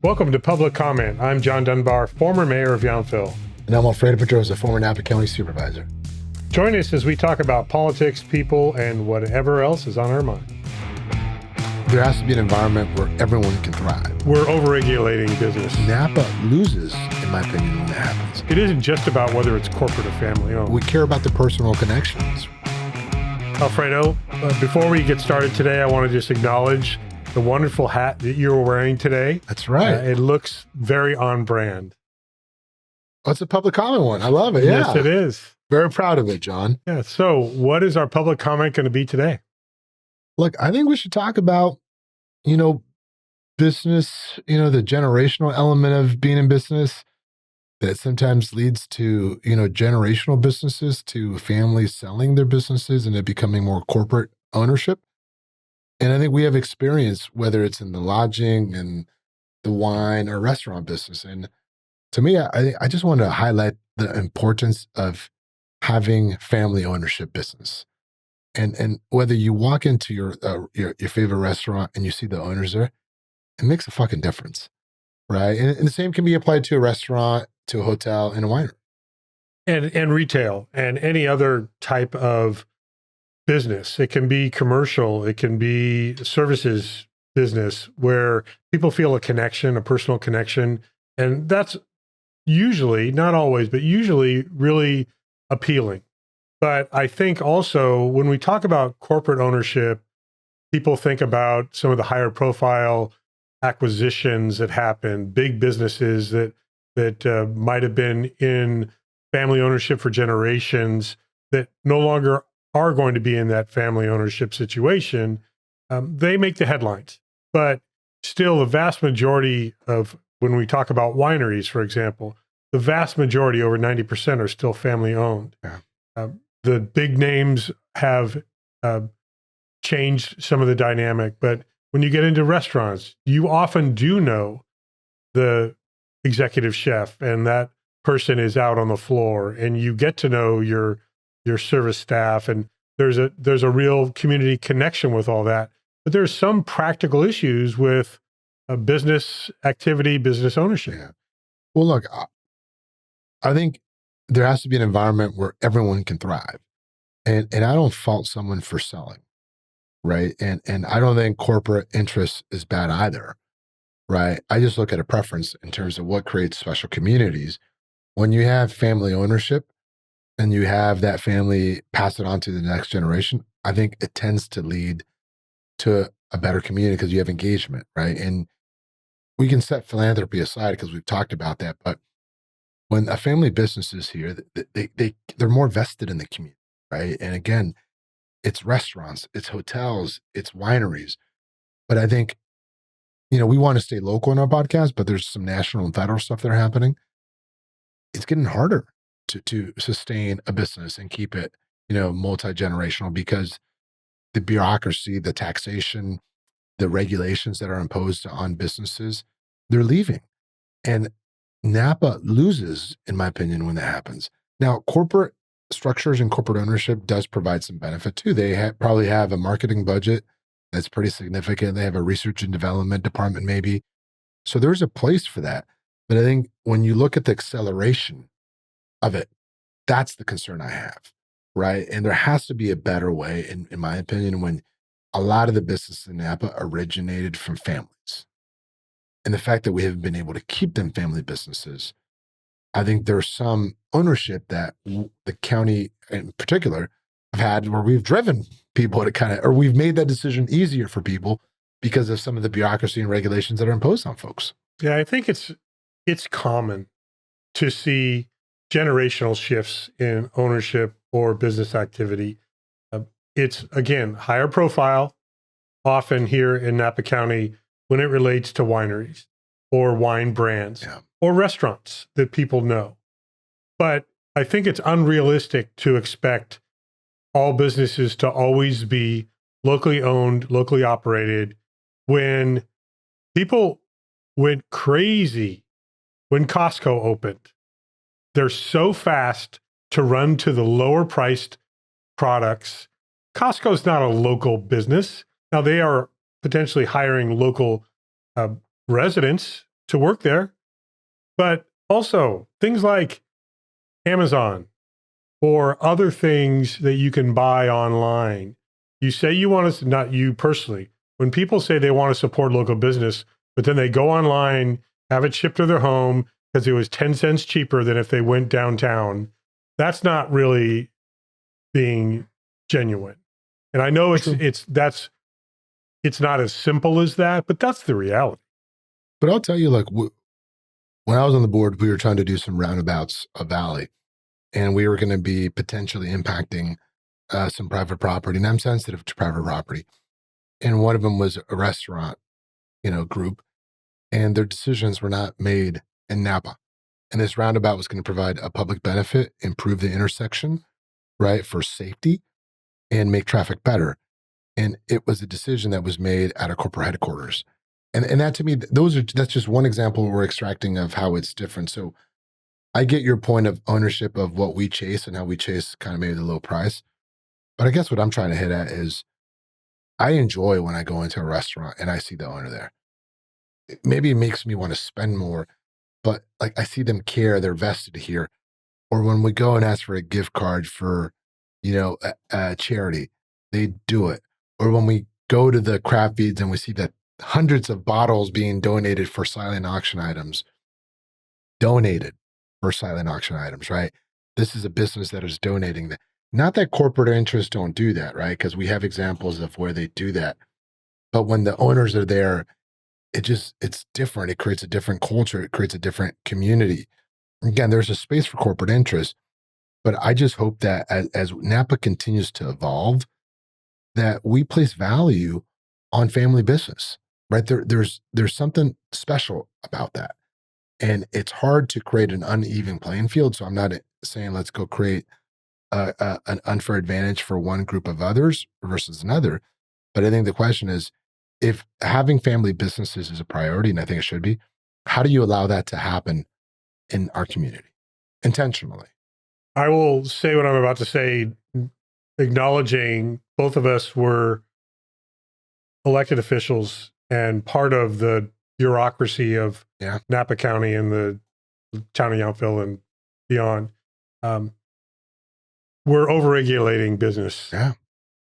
Welcome to Public Comment. I'm John Dunbar, former mayor of Yountville. And I'm Alfredo Pedrosa, former Napa County supervisor. Join us as we talk about politics, people, and whatever else is on our mind. There has to be an environment where everyone can thrive. We're overregulating business. Napa loses, in my opinion, when that happens. It isn't just about whether it's corporate or family owned. We care about the personal connections. Alfredo, before we get started today, I want to just acknowledge the wonderful hat that you're wearing today. That's right. It looks very on brand. Oh, it's a public comment one. I love it. Yeah. Yes, it is. Very proud of it, John. Yeah. So what is our public comment going to be today? Look, I think we should talk about, business, the generational element of being in business that sometimes leads to, generational businesses to families selling their businesses and it becoming more corporate ownership. And I think we have experience, whether it's in the lodging and the wine or restaurant business. And to me, I just want to highlight the importance of having family ownership business. And whether you walk into your favorite restaurant and you see the owners there, it makes a fucking difference, right? And the same can be applied to a restaurant, to a hotel, and a winery. And retail and any other type of business. It can be commercial, it can be services business where people feel a connection, a personal connection. And that's usually, not always, but usually really appealing. But I think also when we talk about corporate ownership, people think about some of the higher profile acquisitions that happen, big businesses that might have been in family ownership for generations that no longer are going to be in that family ownership situation. They make the headlines, but still the vast majority of, when we talk about wineries, for example, the vast majority, over 90%, are still family owned. Yeah. The big names have changed some of the dynamic, but when you get into restaurants, you often do know the executive chef, and that person is out on the floor, and you get to know your service staff, and there's a real community connection with all that. But there's some practical issues with business activity, business ownership. Yeah. Well, look, I think there has to be an environment where everyone can thrive. And I don't fault someone for selling, right? And I don't think corporate interest is bad either, right? I just look at a preference in terms of what creates special communities. When you have family ownership and you have that family pass it on to the next generation, I think it tends to lead to a better community because you have engagement, right? And we can set philanthropy aside because we've talked about that, but when a family business is here, they're more vested in the community, right? And again, it's restaurants, it's hotels, it's wineries. But I think, we want to stay local in our podcast, but there's some national and federal stuff that are happening. It's getting harder to sustain a business and keep it, multi-generational because the bureaucracy, the taxation, the regulations that are imposed on businesses, they're leaving. And Napa loses, in my opinion, when that happens. Now, corporate structures and corporate ownership does provide some benefit too. They probably have a marketing budget that's pretty significant. They have a research and development department maybe. So there's a place for that. But I think when you look at the acceleration of it, that's the concern I have, right? And there has to be a better way, in my opinion, when a lot of the business in Napa originated from families. And the fact that we haven't been able to keep them family businesses, I think there's some ownership that the county in particular have had where we've driven people to or we've made that decision easier for people because of some of the bureaucracy and regulations that are imposed on folks. Yeah, I think it's common to see generational shifts in ownership or business activity. It's, again, higher profile, often here in Napa County when it relates to wineries or wine brands or restaurants that people know. But I think it's unrealistic to expect all businesses to always be locally owned, locally operated. When people went crazy when Costco opened, they're so fast to run to the lower priced products. Costco's not a local business. Now they are potentially hiring local residents to work there. But also things like Amazon or other things that you can buy online. You say you want to, not you personally, when people say they want to support local business, but then they go online, have it shipped to their home because it was 10 cents cheaper than if they went downtown, that's not really being genuine. And I know it's not as simple as that, but that's the reality. But I'll tell you, like, when I was on the board, we were trying to do some roundabouts of Valley, and we were going to be potentially impacting some private property. And I'm sensitive to private property. And one of them was a restaurant, group, and their decisions were not made in Napa. And this roundabout was going to provide a public benefit, improve the intersection, right, for safety and make traffic better. And it was a decision that was made at a corporate headquarters. And that to me, that's just one example we're extracting of how it's different. So I get your point of ownership of what we chase and how we chase kind of maybe the low price. But I guess what I'm trying to hit at is I enjoy when I go into a restaurant and I see the owner there. Maybe it makes me want to spend more, but like I see them care, they're vested here. Or when we go and ask for a gift card for, a charity, they do it. Or when we go to the craft feeds and we see that hundreds of bottles being donated for silent auction items, right? This is a business that is donating that. Not that corporate interests don't do that, right? Because we have examples of where they do that. But when the owners are there, it's different. It creates a different culture. It creates a different community. Again, there's a space for corporate interest, but I just hope that as Napa continues to evolve, that we place value on family business, right? There's something special about that. And it's hard to create an uneven playing field. So I'm not saying let's go create an unfair advantage for one group of others versus another. But I think the question is, if having family businesses is a priority, and I think it should be, how do you allow that to happen in our community intentionally? I will say what I'm about to say, acknowledging both of us were elected officials and part of the bureaucracy of Napa County and the town of Yountville and beyond. We're overregulating business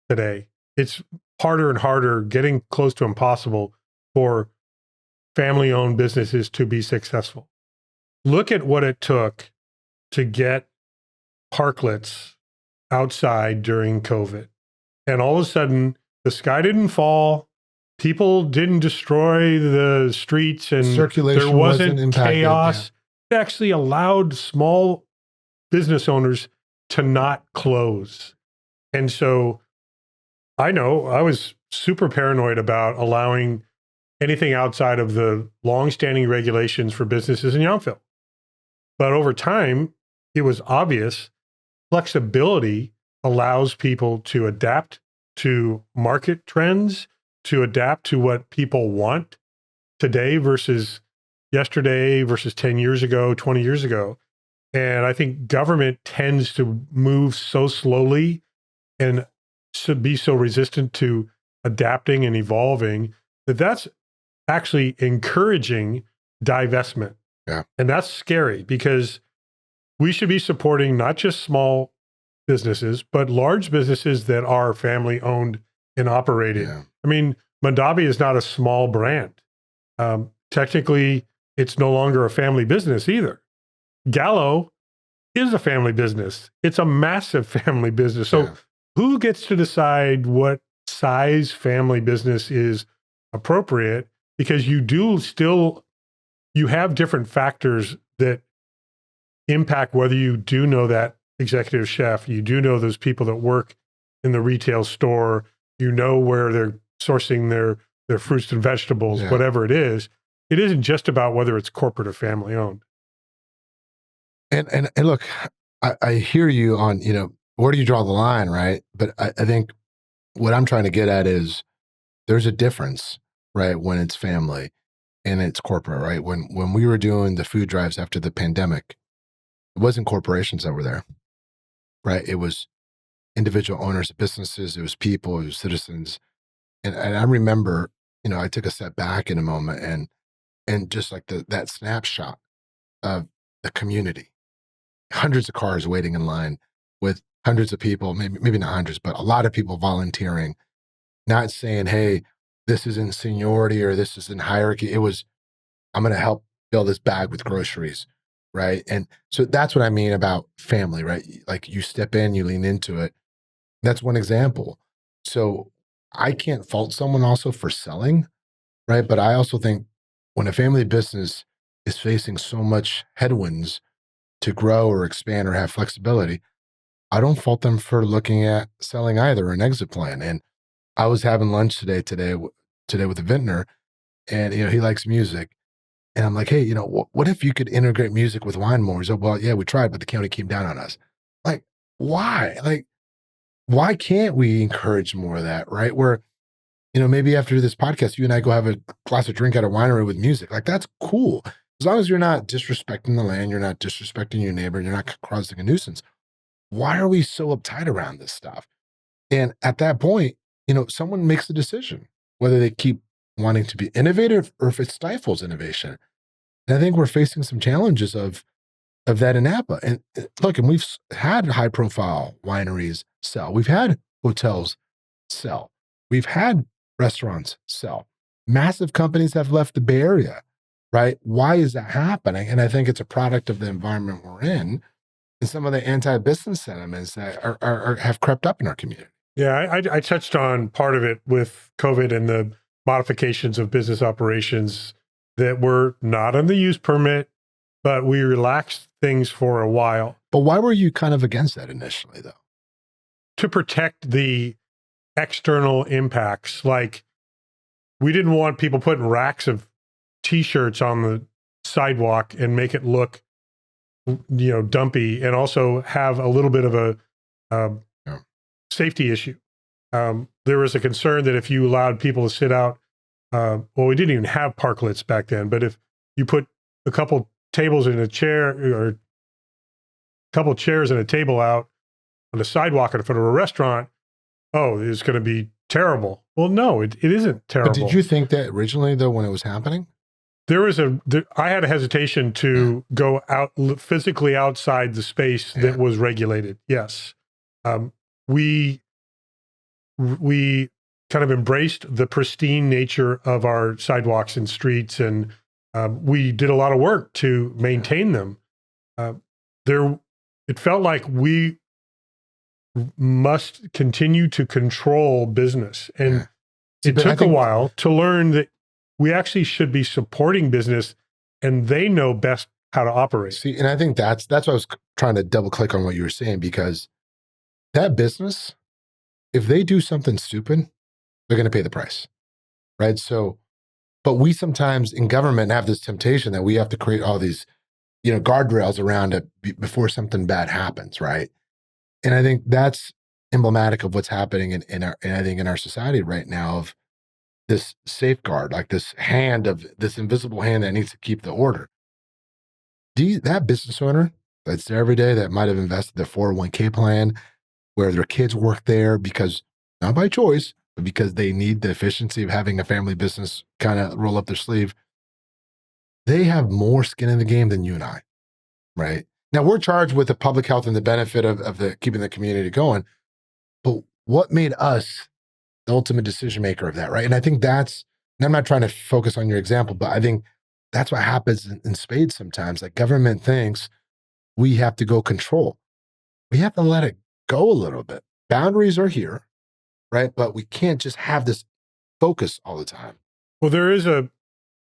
today. It's harder and harder, getting close to impossible for family-owned businesses to be successful. Look at what it took to get parklets outside during COVID. And all of a sudden, the sky didn't fall. People didn't destroy the streets and circulation there wasn't impacted, chaos. It actually allowed small business owners to not close. And so I know I was super paranoid about allowing anything outside of the longstanding regulations for businesses in Yountville. But over time, it was obvious flexibility allows people to adapt to market trends, to adapt to what people want today versus yesterday versus 10 years ago, 20 years ago. And I think government tends to move so slowly and should be so resistant to adapting and evolving that that's actually encouraging divestment. Yeah. And that's scary because we should be supporting not just small businesses, but large businesses that are family owned and operated. Yeah. I mean, Mondavi is not a small brand. Technically, it's no longer a family business either. Gallo is a family business. It's a massive family business. So who gets to decide what size family business is appropriate? Because you have different factors that impact whether you do know that executive chef, you do know those people that work in the retail store, you know where they're sourcing their fruits and vegetables, whatever it is. It isn't just about whether it's corporate or family owned. And look, I hear you on, where do you draw the line, right? But I think what I'm trying to get at is there's a difference, right, when it's family and it's corporate, right? When we were doing the food drives after the pandemic, it wasn't corporations that were there, right? It was individual owners of businesses, it was people, it was citizens. And I remember, I took a step back in a moment and and just like that snapshot of the community, hundreds of cars waiting in line with hundreds of people, maybe not hundreds, but a lot of people volunteering, not saying, hey, this is in seniority or this is in hierarchy. It was, I'm going to help fill this bag with groceries. Right. And so that's what I mean about family, right? Like you step in, you lean into it. That's one example. So I can't fault someone also for selling, right? But I also think when a family business is facing so much headwinds to grow or expand or have flexibility, I don't fault them for looking at selling either, an exit plan. And I was having lunch today with a vintner, and he likes music, and I'm like, hey, what if you could integrate music with wine more? He's like, well, yeah, we tried, but the county came down on us. Like, why? Like, why can't we encourage more of that? Right? Where maybe after this podcast, you and I go have a glass of drink at a winery with music. Like, that's cool. As long as you're not disrespecting the land, you're not disrespecting your neighbor, you're not causing a nuisance. Why are we so uptight around this stuff? And at that point, someone makes the decision whether they keep wanting to be innovative or if it stifles innovation. And I think we're facing some challenges of that in Napa. And look, and we've had high profile wineries sell. We've had hotels sell. We've had restaurants sell. Massive companies have left the Bay Area, right? Why is that happening? And I think it's a product of the environment we're in and some of the anti-business sentiments that have crept up in our community. Yeah, I touched on part of it with COVID and the modifications of business operations that were not on the use permit, but we relaxed things for a while. But why were you kind of against that initially, though? To protect the external impacts. Like, we didn't want people putting racks of T-shirts on the sidewalk and make it look, dumpy, and also have a little bit of a safety issue. There was a concern that if you allowed people to sit out, we didn't even have parklets back then, but if you put a couple tables in a chair or a couple chairs and a table out on the sidewalk in front of a restaurant, it's going to be terrible. Well, no, it isn't terrible. But did you think that originally, though, when it was happening? I had a hesitation to go out physically outside the space that was regulated. Yes. We kind of embraced the pristine nature of our sidewalks and streets, and we did a lot of work to maintain them. It felt like we must continue to control business, and it took a while to learn that we actually should be supporting business, and they know best how to operate. See, and I think that's why I was trying to double click on what you were saying, because that business, if they do something stupid, they're going to pay the price, right? So, but we sometimes in government have this temptation that we have to create all these, guardrails around it before something bad happens, right? And I think that's emblematic of what's happening in our society right now, of this safeguard, like this invisible hand that needs to keep the order. That business owner that's there every day, that might have invested their 401k plan, where their kids work there because, not by choice, but because they need the efficiency of having a family business kind of roll up their sleeve. They have more skin in the game than you and I, right? Now, we're charged with the public health and the benefit of the keeping the community going. But what made us the ultimate decision maker of that, right? And I think and I'm not trying to focus on your example, but I think that's what happens in spades sometimes. Like, government thinks we have to go control. We have to let it go a little bit. Boundaries are here, right? But we can't just have this focus all the time. Well, there is a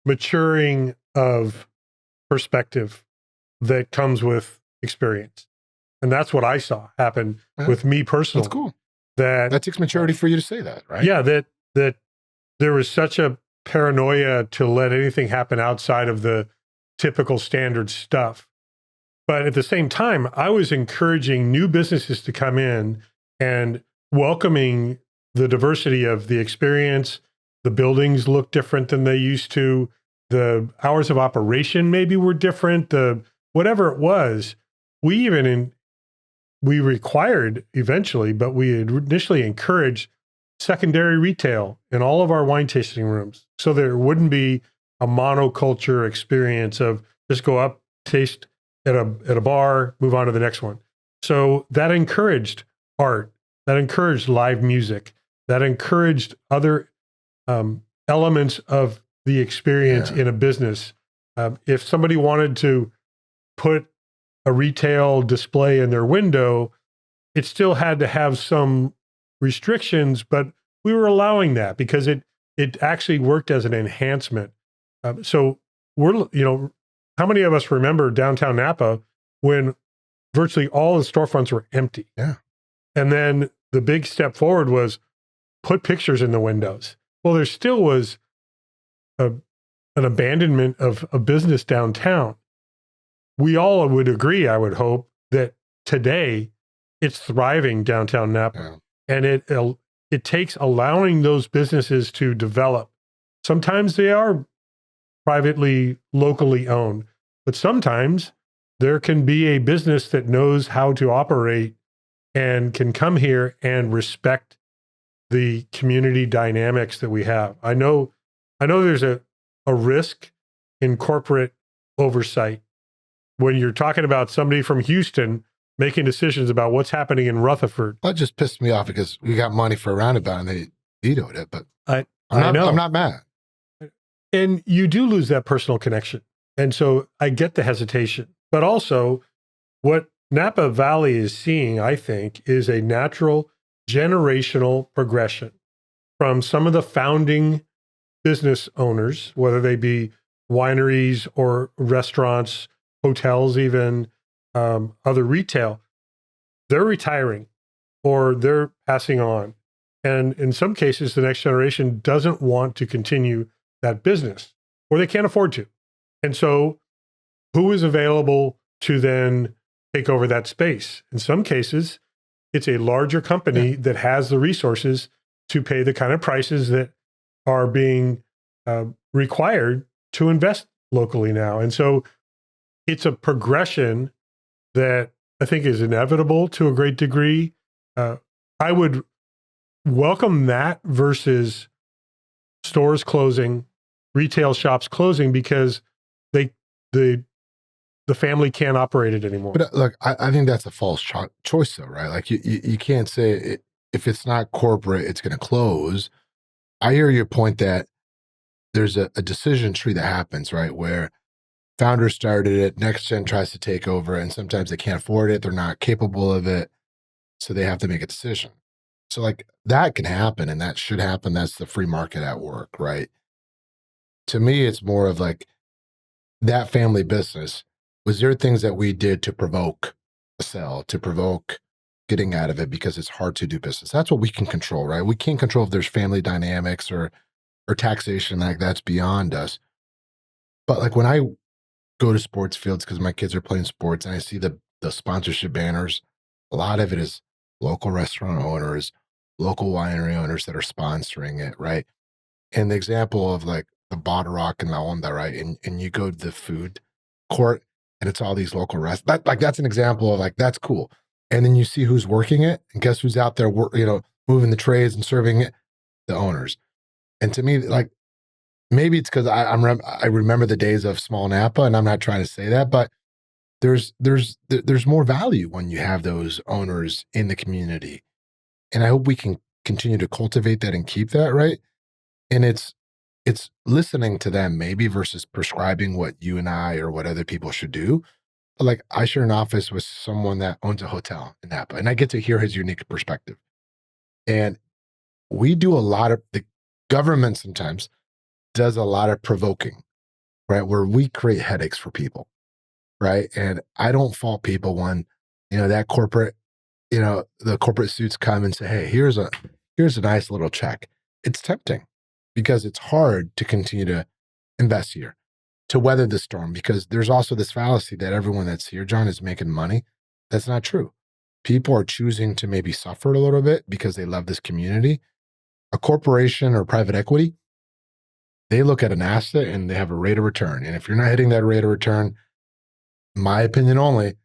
maturing of perspective that comes with experience. And that's what I saw happen with me personally. That's cool. That takes maturity for you to say that, right? Yeah, that there was such a paranoia to let anything happen outside of the typical standard stuff. But at the same time, I was encouraging new businesses to come in and welcoming the diversity of the experience. The buildings look different than they used to. The hours of operation maybe were different. Whatever it was, we required eventually, but we had initially encouraged secondary retail in all of our wine tasting rooms, so there wouldn't be a monoculture experience of just go up, taste at a bar, move on to the next one. So that encouraged art, that encouraged live music, that encouraged other elements of the experience in a business. If somebody wanted to put a retail display in their window, it still had to have some restrictions, but we were allowing that because it actually worked as an enhancement. So how many of us remember downtown Napa when virtually all the storefronts were empty? Yeah. And then the big step forward was put pictures in the windows. Well, there still was an abandonment of a business downtown. We all would agree, I would hope, that today it's thriving downtown Napa. Yeah. And it takes allowing those businesses to develop. Sometimes they are privately, locally owned, but sometimes there can be a business that knows how to operate and can come here and respect the community dynamics that we have. I know there's a risk in corporate oversight when you're talking about somebody from Houston making decisions about what's happening in Rutherford. That just pissed me off because we got money for a roundabout and they vetoed it, but I I'm know. not mad. And you do lose that personal connection. And so I get the hesitation, but also what Napa Valley is seeing, I think, is a natural generational progression from some of the founding business owners, whether they be wineries or restaurants, hotels, even other retail. They're retiring or they're passing on. And in some cases, the next generation doesn't want to continue that business or they can't afford to. And so who is available to then take over that space? In some cases, it's a larger company that has the resources to pay the kind of prices that are being required to invest locally now. And so it's a progression that I think is inevitable to a great degree. I would welcome that versus stores closing, retail shops closing because the family can't operate it anymore. But look, I think that's a false choice, though, right? Like you can't say if it's not corporate, it's going to close. I hear your point that there's a decision tree that happens, right? Where founders started it, next gen tries to take over, and sometimes they can't afford it. They're not capable of it. So they have to make a decision. So like that can happen and that should happen. That's the free market at work, right? To me, it's more of like that family business. Was there things that we did to provoke a sell, to provoke getting out of it because it's hard to do business? That's what we can control, right? We can't control if there's family dynamics or taxation, like that's beyond us. But like when I go to sports fields because my kids are playing sports and I see the sponsorship banners, a lot of it is local restaurant owners, local winery owners that are sponsoring it, right? And the example of like the Bottle Rock and La Onda, right? And you go to the food court and it's all these local restaurants. Like that's an example of like, that's cool. And then you see who's working it and guess who's out there, moving the trays and serving it? The owners. And to me, like, maybe it's because I remember the days of small Napa, and I'm not trying to say that, but there's more value when you have those owners in the community, and I hope we can continue to cultivate that and keep that, right. And it's listening to them maybe versus prescribing what you and I or what other people should do. But like I share an office with someone that owns a hotel in Napa, and I get to hear his unique perspective, and we do a lot of the government sometimes does a lot of provoking, right? Where we create headaches for people, right? And I don't fault people when, that corporate, the corporate suits come and say, hey, here's a nice little check. It's tempting because it's hard to continue to invest here, to weather the storm, because there's also this fallacy that everyone that's here, John, is making money. That's not true. People are choosing to maybe suffer a little bit because they love this community. A corporation or private equity, they look at an asset and they have a rate of return. And if you're not hitting that rate of return, my opinion only,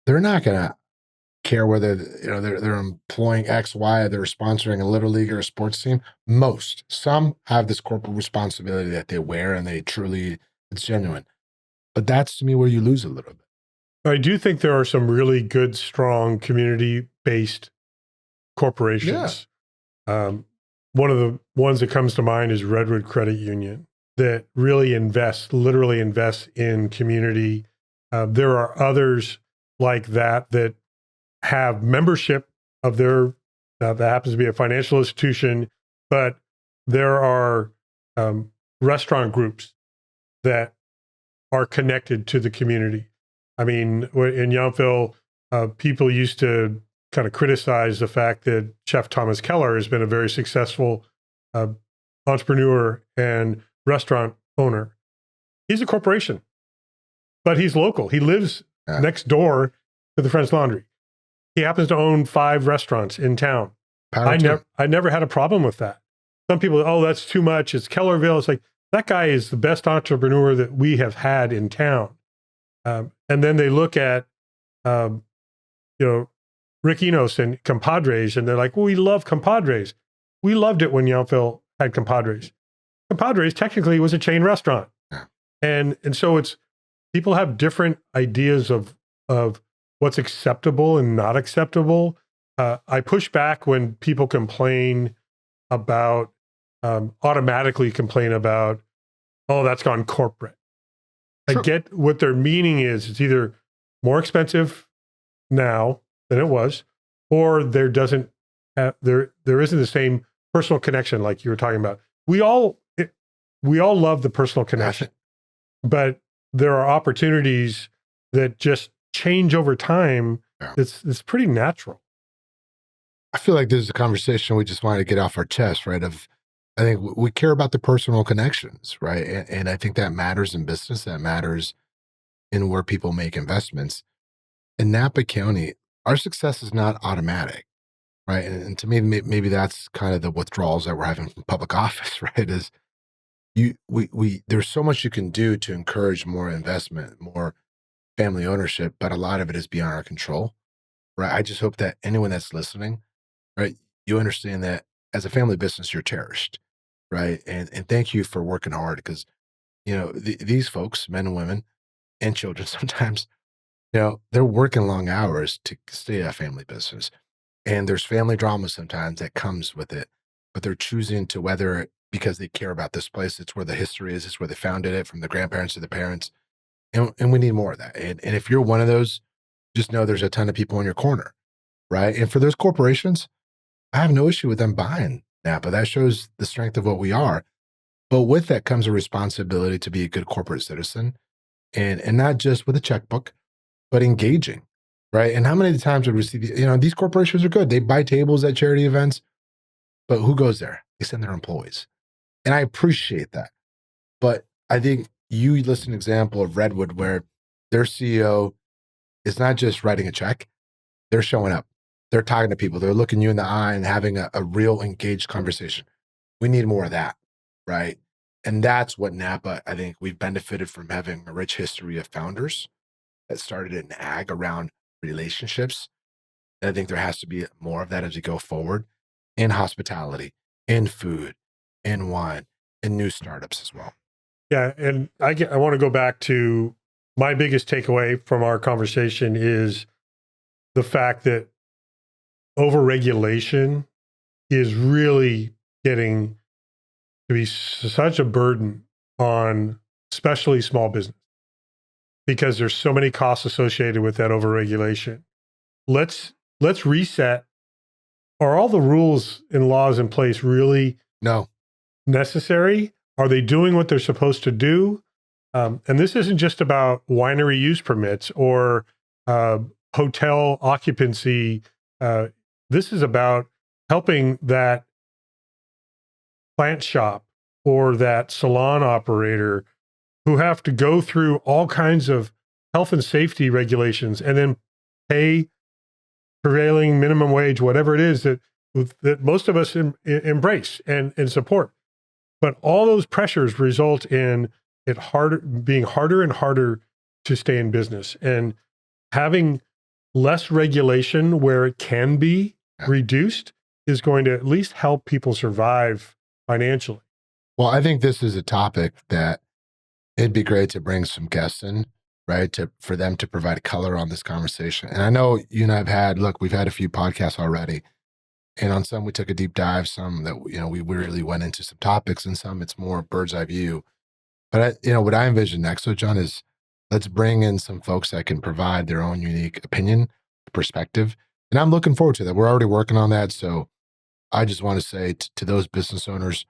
they're not going to care whether they're employing X, Y, or they're sponsoring a little league or a sports team. Most, some have this corporate responsibility that they wear, and they truly, it's genuine. But that's to me where you lose a little bit. I do think there are some really good, strong community-based corporations. One of the ones that comes to mind is Redwood Credit Union, that really literally invests in community. There are others like that have membership of their, that happens to be a financial institution, but there are restaurant groups that are connected to the community. I mean, in Yountville, people used to kind of criticize the fact that Chef Thomas Keller has been a very successful entrepreneur and restaurant owner. He's a corporation, but he's local. He lives next door to the French Laundry. He happens to own 5 restaurants in town. I never had a problem with that. Some people, oh, that's too much. It's Kellerville. It's like, that guy is the best entrepreneur that we have had in town. And then they look at, Rick Enos and Compadres, and they're like, well, we love Compadres. We loved it when Yountville had Compadres. Compadres technically was a chain restaurant. Yeah. And so it's, people have different ideas of what's acceptable and not acceptable. I push back when people complain about, automatically complain about, oh, that's gone corporate. Sure. I get what their meaning is. It's either more expensive now than it was, or there isn't the same personal connection like you were talking about. We all love the personal connection, but there are opportunities that just change over time. Yeah. It's pretty natural. I feel like this is a conversation we just wanted to get off our chest, right? I think we care about the personal connections, right? And I think that matters in business. That matters in where people make investments. In Napa County, our success is not automatic, right? And to me, maybe that's kind of the withdrawals that we're having from public office, right? Is there's so much you can do to encourage more investment, more family ownership, but a lot of it is beyond our control, right? I just hope that anyone that's listening, right, you understand that as a family business, you're cherished, right? And thank you for working hard, because, these folks, men and women and children sometimes, they're working long hours to stay a family business. And there's family drama sometimes that comes with it, but they're choosing to, whether because they care about this place, it's where the history is, it's where they founded it, from the grandparents to the parents. And we need more of that. And if you're one of those, just know there's a ton of people in your corner, right? And for those corporations, I have no issue with them buying Napa. That shows the strength of what we are. But with that comes a responsibility to be a good corporate citizen, and not just with a checkbook, but engaging, right? And how many times would we see, these corporations are good. They buy tables at charity events, but who goes there? They send their employees. And I appreciate that. But I think you list an example of Redwood where their CEO is not just writing a check, they're showing up. They're talking to people. They're looking you in the eye and having a real engaged conversation. We need more of that, right? And that's what Napa, I think we've benefited from, having a rich history of founders that started in ag around relationships. And I think there has to be more of that as we go forward, in hospitality, in food, in wine, in new startups as well. Yeah. And I want to go back to my biggest takeaway from our conversation is the fact that overregulation is really getting to be such a burden on especially small business, because there's so many costs associated with that overregulation. Let's reset. Are all the rules and laws in place really necessary? Are they doing what they're supposed to do? And this isn't just about winery use permits or hotel occupancy. This is about helping that plant shop or that salon operator who have to go through all kinds of health and safety regulations and then pay prevailing minimum wage, whatever it is that most of us embrace and support. But all those pressures result in it being harder and harder to stay in business. And having less regulation where it can be reduced is going to at least help people survive financially. Well, I think this is a topic that it'd be great to bring some guests in, right? For them to provide color on this conversation. And I know you and we've had a few podcasts already. And on some we took a deep dive, some that, we really went into some topics, and some it's more bird's eye view. But what I envision next, so John, is let's bring in some folks that can provide their own unique opinion, perspective. And I'm looking forward to that. We're already working on that. So I just want to say to those business owners,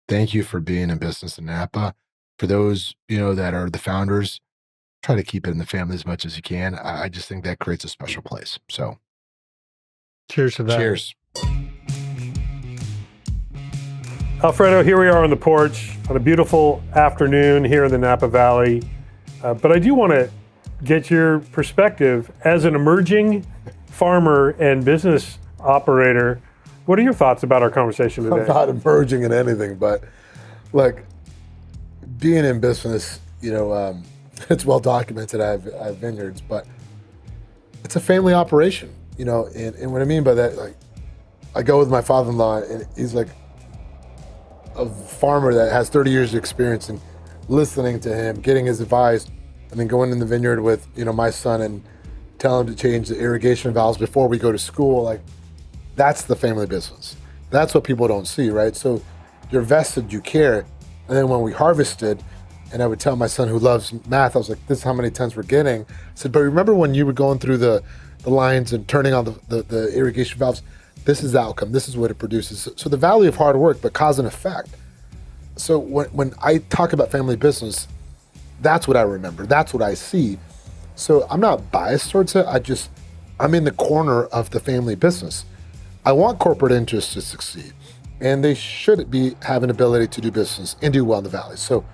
thank you for being in business in Napa. For those, that are the founders, try to keep it in the family as much as you can. I just think that creates a special place. So cheers to that. Cheers. Alfredo, here we are on the porch on a beautiful afternoon here in the Napa Valley. But I do want to get your perspective as an emerging farmer and business operator. What are your thoughts about our conversation today? I'm not emerging in anything, but like being in business, it's well documented. I have vineyards, but it's a family operation, and what I mean by that, like I go with my father-in-law and he's like a farmer that has 30 years of experience, and listening to him, getting his advice, and then going in the vineyard with, my son and tell him to change the irrigation valves before we go to school. Like, that's the family business. That's what people don't see, right? So you're vested, you care. And then when we harvested, and I would tell my son who loves math, I was like, this is how many tons we're getting. I said, but remember when you were going through the lines and turning on the irrigation valves? This is the outcome. This is what it produces. So the value of hard work, but cause and effect. So when I talk about family business, that's what I remember. That's what I see. So I'm not biased towards it. I'm in the corner of the family business. I want corporate interests to succeed, and they should have an ability to do business and do well in the Valley. So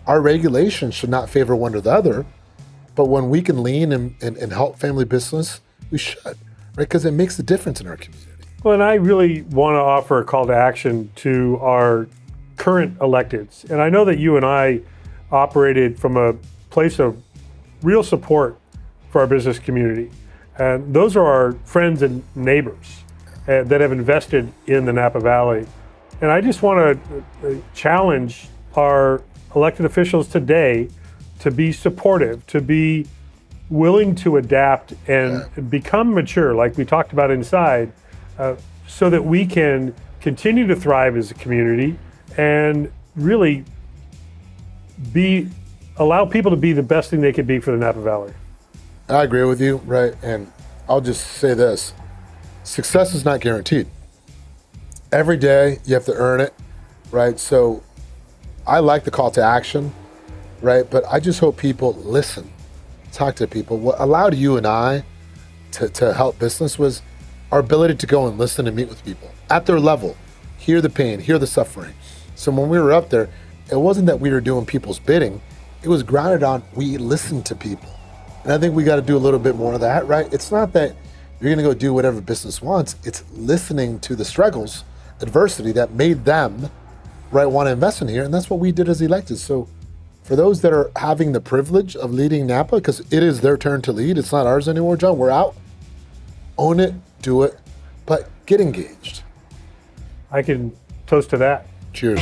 our regulations should not favor one or the other, but when we can lean and help family business, we should, right? Because it makes a difference in our community. Well, and I really want to offer a call to action to our current electeds. And I know that you and I operated from a place of real support for our business community. And those are our friends and neighbors that have invested in the Napa Valley. And I just want to challenge our elected officials today to be supportive, to be willing to adapt and become mature, like we talked about inside, so that we can continue to thrive as a community and really allow people to be the best thing they could be for the Napa Valley. I agree with you, right? And I'll just say this. Success is not guaranteed. Every day you have to earn it, right? So I like the call to action, right? But I just hope people listen, talk to people. What allowed you and I to help business was our ability to go and listen and meet with people at their level, hear the pain, hear the suffering. So when we were up there, it wasn't that we were doing people's bidding. It was grounded on we listened to people. And I think we got to do a little bit more of that, right? It's not that you're going to go do whatever business wants. It's listening to the struggles, adversity that made them, right, want to invest in here. And that's what we did as elected. So for those that are having the privilege of leading Napa, because it is their turn to lead, it's not ours anymore, John, we're out. Own it, do it, but get engaged. I can toast to that. Cheers.